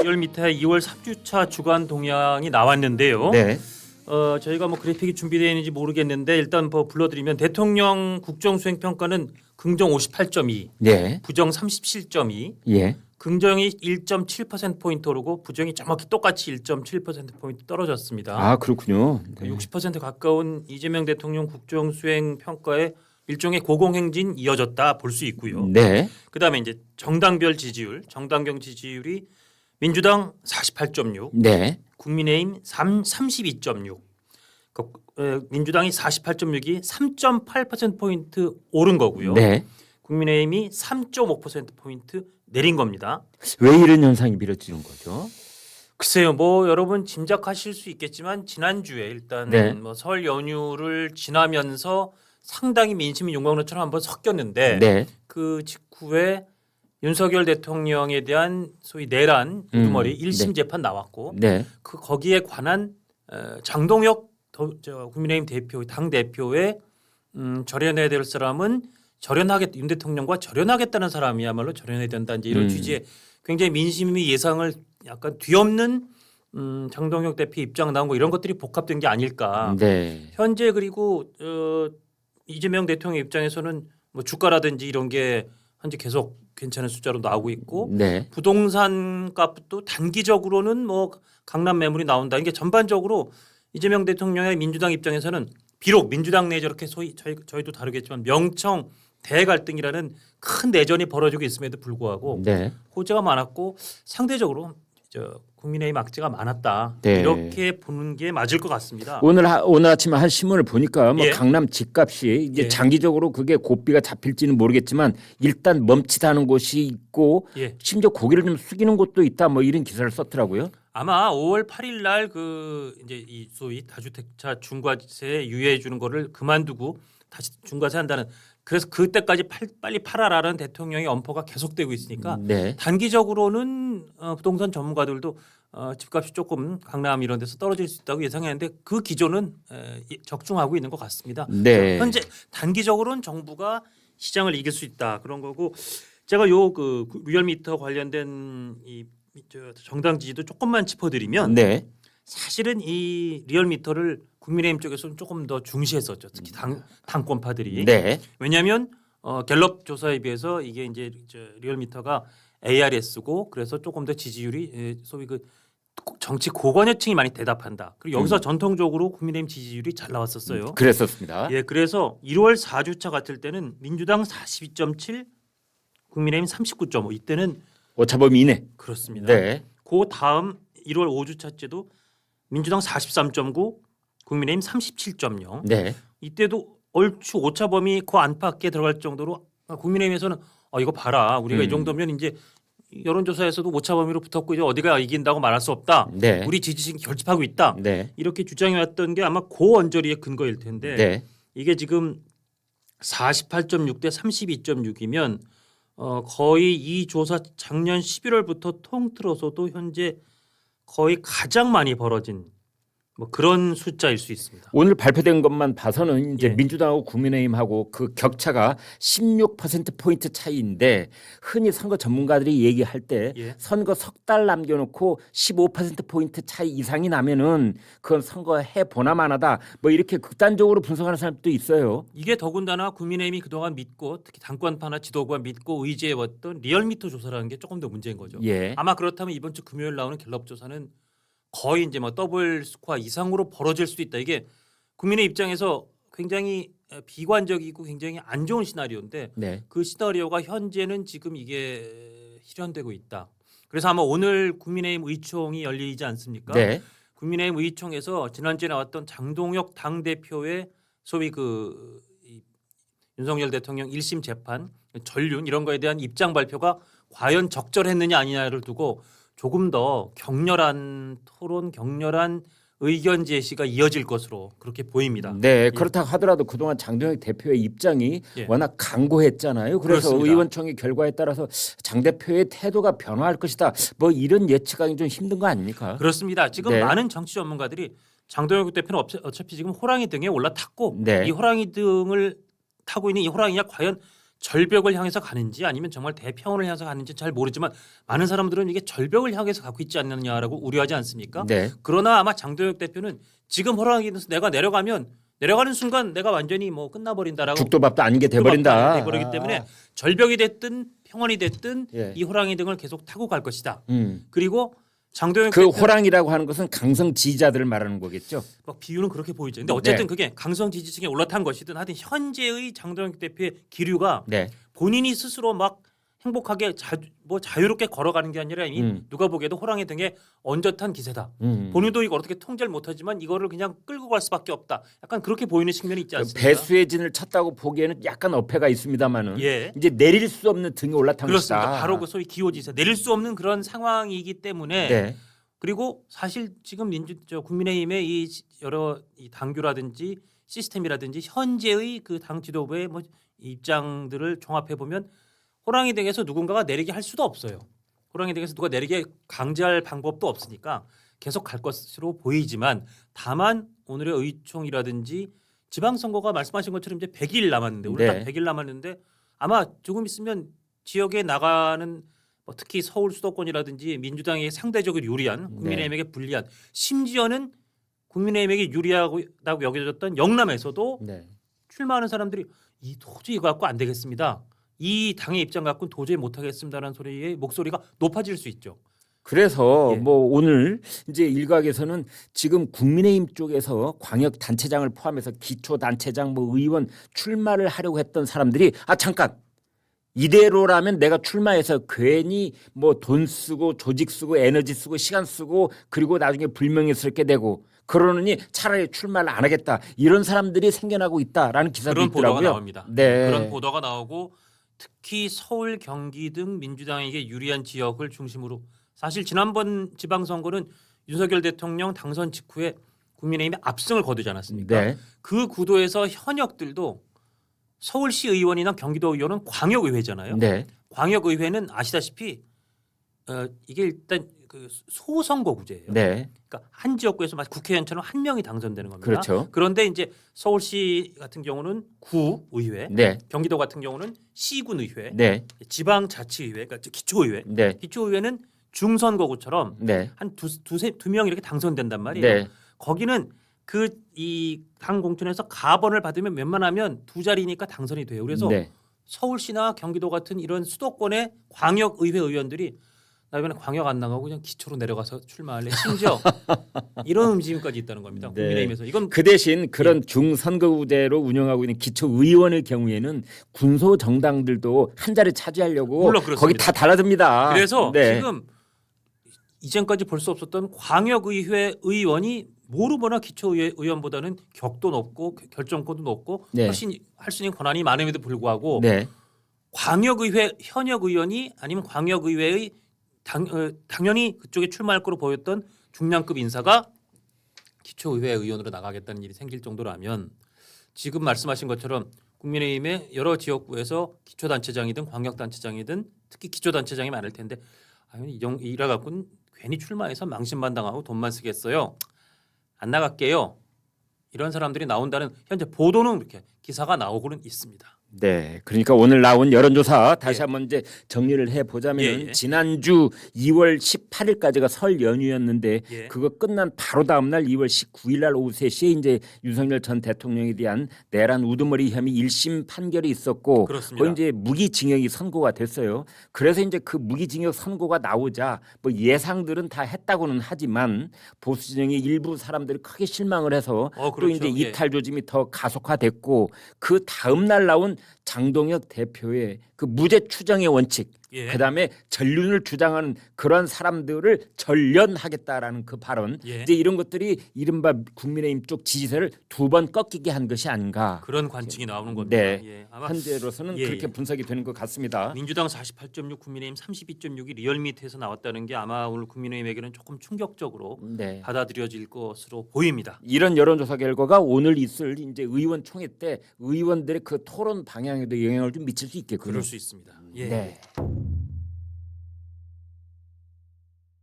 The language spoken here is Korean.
리얼미터의 2월 3주차 주간 동향이 나왔는데요. 네. 저희가 뭐 그래픽이 준비되어 있는지 모르겠는데 일단 뭐 불러드리면 대통령 국정수행 평가는 긍정 58.2, 네. 부정 37.2, 예. 긍정이 1.7%포인트 오르고 부정이 정확히 똑같이 1.7%포인트 떨어졌습니다. 아, 그렇군요. 네. 60% 가까운 이재명 대통령 국정수행 평가에 일종의 고공행진 이어졌다 볼 수 있고요. 네. 그다음에 이제 정당별 지지율, 정당경 지지율이 민주당 48.6, 네. 국민의힘 32.6. 민주당이 48.6이 3.8%포인트 오른 거고요. 네. 국민의힘이 3.5%포인트 내린 겁니다. 왜 이런 현상이 벌어지는 거죠? 글쎄요. 뭐 여러분 짐작하실 수 있겠지만 지난주에 일단 네. 뭐 설 연휴를 지나면서 상당히 민심이 용광로처럼 한번 섞였는데 네. 그 직후에 윤석열 대통령에 대한 소위 내란 우두머리 1심 재판 나왔고 네. 그 거기에 관한 장동혁 국민의힘 대표 당 대표의 절연해야 될 사람은 절연하겠 윤 대통령과 절연하겠다는 사람이야말로 절연해야 된다 이제 이런 취지의 굉장히 민심이 예상을 약간 뒤엎는 장동혁 대표 입장 나온 거 이런 것들이 복합된 게 아닐까. 네. 현재 그리고 이재명 대통령 입장에서는 뭐 주가라든지 이런 게 현재 계속 괜찮은 숫자로 나오고 있고 네. 부동산 값도 단기적으로는 뭐 강남 매물이 나온다. 이게 전반적으로 이재명 대통령의 민주당 입장에서는 비록 민주당 내 저렇게 소위 저희도 다루겠지만 명청 대갈등이라는 큰 내전이 벌어지고 있음에도 불구하고 네. 호재가 많았고 상대적으로 국민의힘 악재가 많았다. 네. 이렇게 보는 게 맞을 것 같습니다. 오늘 아침에 한 신문을 보니까 뭐 예. 강남 집값이 이제 예. 장기적으로 그게 고비가 잡힐지는 모르겠지만 일단 멈칫하는 곳이 있고 예. 심지어 고개를 좀 숙이는 곳도 있다. 뭐 이런 기사를 썼더라고요. 아마 5월 8일 날 그 이제 이 소위 다주택자 중과세 유예해 주는 거를 그만두고 다시 중과세 한다는 그래서 그때까지 빨리 팔아라는 대통령의 엄포가 계속되고 있으니까 네. 단기적으로는 부동산 전문가들도 집값이 조금 강남 이런 데서 떨어질 수 있다고 예상했는데 그 기조는 적중하고 있는 것 같습니다. 네. 현재 단기적으로는 정부가 시장을 이길 수 있다 그런 거고 제가 요 그 리얼미터 관련된 이 정당 지지도 조금만 짚어드리면 네. 사실은 이 리얼미터를 국민의힘 쪽에서는 조금 더 중시했었죠. 특히 당권파들이. 네. 왜냐하면 갤럽 조사에 비해서 이게 이제 리얼미터가 ARS고 그래서 조금 더 지지율이 소위 그 정치 고관여층이 많이 대답한다. 그리고 여기서 전통적으로 국민의힘 지지율이 잘 나왔었어요. 그랬었습니다. 예, 그래서 1월 4주차 같을 때는 민주당 42.7, 국민의힘 39.5 이때는 오차범위 이내. 그렇습니다. 네. 그 다음 1월 5주차째도 민주당 43.9, 국민의힘 37.0. 네. 이때도 얼추 오차범위 그 안팎에 들어갈 정도로 국민의힘에서는 이거 봐라 우리가 이 정도면 이제 여론조사에서도 오차범위로 붙었고 이제 어디가 이긴다고 말할 수 없다. 네. 우리 지지층이 결집하고 있다. 네. 이렇게 주장해왔던 게 아마 그 언저리의 근거일 텐데 네. 이게 지금 48.6 대 32.6이면 거의 이 조사 작년 11월부터 통틀어서도 현재 거의 가장 많이 벌어진 뭐 그런 숫자일 수 있습니다. 오늘 발표된 것만 봐서는 이제 예. 민주당하고 국민의힘하고 그 격차가 16%포인트 차이인데 흔히 선거 전문가들이 얘기할 때 예. 선거 석 달 남겨놓고 15%포인트 차이 이상이 나면은 그건 선거 해보나 마나다 뭐 이렇게 극단적으로 분석하는 사람도 있어요. 이게 더군다나 국민의힘이 그동안 믿고 특히 당권파나 지도부가 믿고 의지해왔던 리얼미터 조사라는 게 조금 더 문제인 거죠. 예. 아마 그렇다면 이번 주 금요일 나오는 갤럽 조사는 거의 이제 뭐 더블 스코어 이상으로 벌어질 수도 있다. 이게 국민의 입장에서 굉장히 비관적이고 굉장히 안 좋은 시나리오인데 네. 그 시나리오가 현재는 지금 이게 실현되고 있다. 그래서 아마 오늘 국민의힘 의총이 열리지 않습니까? 네. 국민의힘 의총에서 지난주에 나왔던 장동혁 당 대표의 소위 이 윤석열 대통령 1심 재판 전륜 이런 거에 대한 입장 발표가 과연 적절했느냐 아니냐를 두고 조금 더 격렬한 토론, 격렬한 의견 제시가 이어질 것으로 그렇게 보입니다. 네, 그렇다고 하더라도 그동안 장동혁 대표의 입장이 예. 워낙 강고했잖아요. 그래서 그렇습니다. 의원총회 결과에 따라서 장 대표의 태도가 변화할 것이다. 뭐 이런 예측하기 좀 힘든 거 아닙니까? 그렇습니다. 지금 네. 많은 정치 전문가들이 장동혁 대표는 어차피 지금 호랑이 등에 올라탔고 네. 이 호랑이 등을 타고 있는 이 호랑이가 과연 절벽을 향해서 가는지 아니면 정말 대평원을 향해서 가는지 잘 모르지만 많은 사람들은 이게 절벽을 향해서 가고 있지 않느냐라고 우려하지 않습니까? 네. 그러나 아마 장도혁 대표는 지금 호랑이에서 내가 내려가는 순간 내가 완전히 뭐 끝나버린다라고 죽도 밥도 아닌 게 돼버린다. 돼버리기 때문에 절벽이 됐든 평원이 됐든 예. 이 호랑이 등을 계속 타고 갈 것이다. 음. 그리고 장도혁 그 대표 호랑이라고 하는 것은 강성 지지자들을 말하는 거겠죠. 막 비유는 그렇게 보이죠. 근데 어쨌든 네. 그게 강성 지지층에 올라탄 것이든 하여튼 현재의 장도혁 대표의 기류가 네. 본인이 스스로 막 행복하게 자유롭게 걸어가는 게 아니라 이미 누가 보기에도 호랑이 등에 얹어탄 기세다. 본인도 이거 어떻게 통제를 못하지만 이거를 그냥 끌고 갈 수밖에 없다. 약간 그렇게 보이는 측면이 있지 않습니까? 배수의 진을 쳤다고 보기에는 약간 어폐가 있습니다만은 예. 이제 내릴 수 없는 등에 올라탄 그렇습니다. 것이다. 바로 그 소위 기호지세 내릴 수 없는 그런 상황이기 때문에 네. 그리고 사실 지금 국민의힘의 이 여러 이 당규라든지 시스템이라든지 현재의 그 당 지도부의 뭐 입장들을 종합해 보면 호랑이 등에서 누군가가 내리게 할 수도 없어요. 호랑이 등에서 누가 내리게 강제할 방법도 없으니까 계속 갈 것으로 보이지만 다만 오늘의 의총이라든지 지방선거가 말씀하신 것처럼 이제 100일 남았는데 우리 네. 딱 100일 남았는데 아마 조금 있으면 지역에 나가는 뭐 특히 서울 수도권이라든지 민주당에게 상대적으로 유리한 국민의힘에게 불리한 심지어는 국민의힘에게 유리하다고 여겨졌던 영남에서도 네. 출마하는 사람들이 이 도저히 이거 갖고 안 되겠습니다. 이 당의 입장 갖고는 도저히 못하겠습니다라는 소리의 목소리가 높아질 수 있죠. 그래서 예. 뭐 오늘 이제 일각에서는 지금 국민의힘 쪽에서 광역 단체장을 포함해서 기초 단체장 뭐 의원 출마를 하려고 했던 사람들이 잠깐 이대로라면 내가 출마해서 괜히 뭐 돈 쓰고 조직 쓰고 에너지 쓰고 시간 쓰고 그리고 나중에 불명예스럽게 되고 그러느니 차라리 출마를 안 하겠다 이런 사람들이 생겨나고 있다라는 기사도 그런 있더라고요. 보도가 나옵니다. 네. 그런 보도가 나오고 특히 서울, 경기 등 민주당에게 유리한 지역을 중심으로 사실 지난번 지방선거는 윤석열 대통령 당선 직후에 국민의힘이 압승을 거두지 않았습니까? 네. 그 구도에서 현역들도 서울시 의원이나 경기도 의원은 광역의회잖아요. 네. 광역의회는 아시다시피 이게 일단 그 소선거구제예요. 네. 그러니까 한 지역구에서 마치 국회의원처럼 한 명이 당선되는 겁니다. 그렇죠. 그런데 이제 서울시 같은 경우는 구의회, 네. 경기도 같은 경우는 시군의회, 네. 지방자치의회, 그러니까 기초의회, 네. 기초의회는 중선거구처럼 네. 한 두 명 이렇게 당선된단 말이에요. 네. 거기는 그 이 당 공천에서 가번을 받으면 웬만하면 두 자리니까 당선이 돼요. 그래서 네. 서울시나 경기도 같은 이런 수도권의 광역의회 의원들이 나 이번에 광역 안 나가고 그냥 기초로 내려가서 출마할래. 심지어 이런 움직임까지 있다는 겁니다. 네. 국민의힘에서 이건 그 대신 그런 중선거구제로 운영하고 있는 기초의원의 경우에는 군소 정당들도 한 자리 차지하려고 물론 그렇습니다. 거기 다 달라듭니다. 그래서 네. 지금 이전까지 볼 수 없었던 광역의회 의원이 모르거나 기초의회 의원보다는 격도 높고 결정권도 높고 네. 훨씬 할 수 있는 권한이 많음에도 불구하고 네. 광역의회 현역 의원이 아니면 광역의회의 당연히 그쪽에 출마할 거로 보였던 중량급 인사가 기초의회 의원으로 나가겠다는 일이 생길 정도라면 지금 말씀하신 것처럼 국민의힘의 여러 지역구에서 기초단체장이든 광역단체장이든 특히 기초단체장이 많을 텐데 이라 갖고는 괜히 출마해서 망신만 당하고 돈만 쓰겠어요. 안 나갈게요. 이런 사람들이 나온다는 현재 보도는 이렇게 기사가 나오고는 있습니다. 네, 그러니까 오늘 나온 여론조사 다시 예. 한번 이제 정리를 해 보자면 예. 지난주 2월 18일까지가 설 연휴였는데 예. 그거 끝난 바로 다음 날 2월 19일 날 오후 3시에 이제 윤석열 전 대통령에 대한 내란 우두머리 혐의 1심 판결이 있었고 그렇습니다. 거기 이제 무기징역이 선고가 됐어요. 그래서 이제 그 무기징역 선고가 나오자 뭐 예상들은 다 했다고는 하지만 보수 진영의 일부 사람들이 크게 실망을 해서 또 그렇죠. 이제 예. 이탈 조짐이 더 가속화됐고 그 다음 날 나온 장동혁 대표의 그 무죄 추정의 원칙, 예. 그다음에 전륜을 주장하는 그런 사람들을 전련하겠다라는 그 발언, 예. 이제 이런 것들이 이른바 국민의힘 쪽 지지세를 두 번 꺾이게 한 것이 아닌가. 그런 관측이 나오는 겁니다. 네, 예. 아마 현재로서는 예, 그렇게 예. 분석이 되는 것 같습니다. 민주당 48.6, 국민의힘 32.6이 리얼미터에서 나왔다는 게 아마 오늘 국민의힘에게는 조금 충격적으로 네. 받아들여질 것으로 보입니다. 이런 여론조사 결과가 오늘 있을 이제 의원총회 때 의원들의 그 토론 방향에도 영향을 좀 미칠 수 있겠군요. 그럴 수 있습니다. 예. 네.